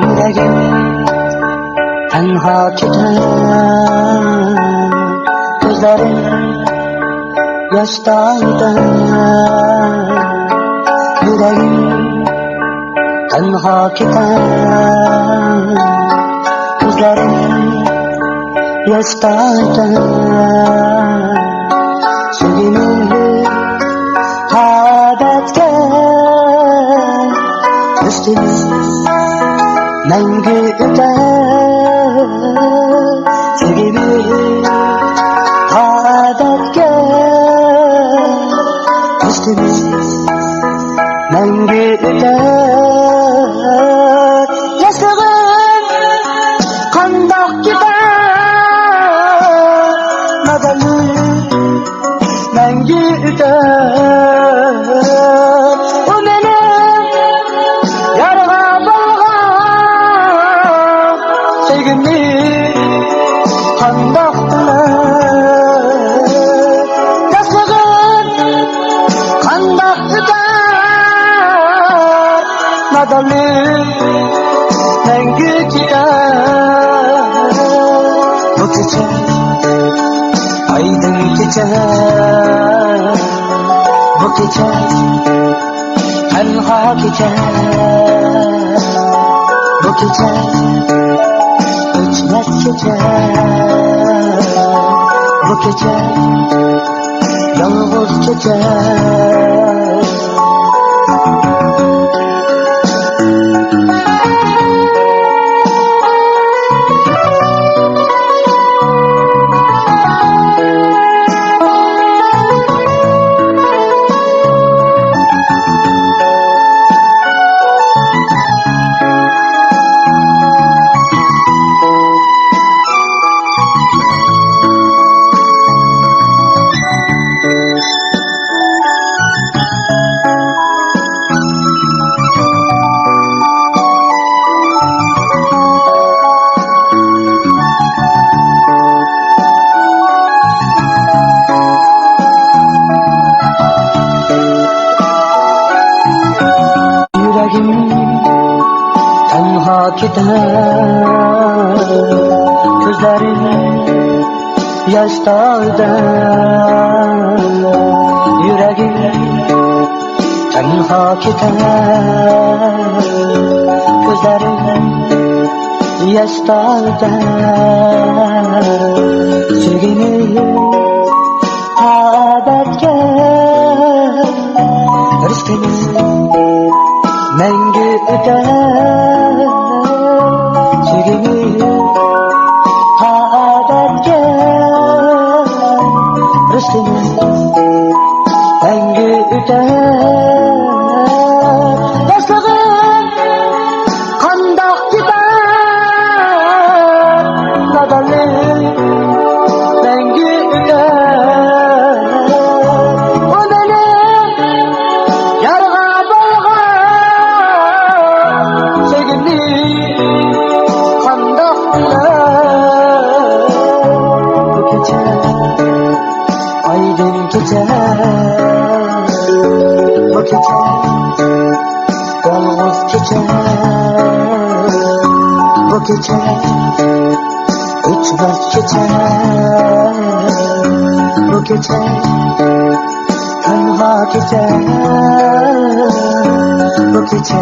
Yüreğim tenha keter, gözlerim yaştaydı. Yüreğim tenha keter, gözlerim yaştaydı. Sevgimi hadatga üstümüz Mengi öter, sevgimi hadatga üstümüz mengi öter. Yaşlığım kandak gider, madalım mengi öter. O benim yarığa bağlan sevgimi kandaktılar. Yaşlığım kandak öter, madalım mengi gider. Bu gece aydın gece, bu gece tenha gece, bu gece ötmez gece, bu gece yalnız gece. Tenha gider, gözlerim yaştaydı. Yüreğim tenha gider, gözlerim yaştaydı. Sevgimi hadatga rızkımız mengi öter. Sevgimi hadatga rızkımız mengi öter. Yaşlığım kandak gider, madalım mengi öter. O benim yarığa bağlan sevgimi kandaktılar. Bu gece aydın gece, bu gece yalnız gece, bu gece ötmez gece, bu gece tenha gece, bu gece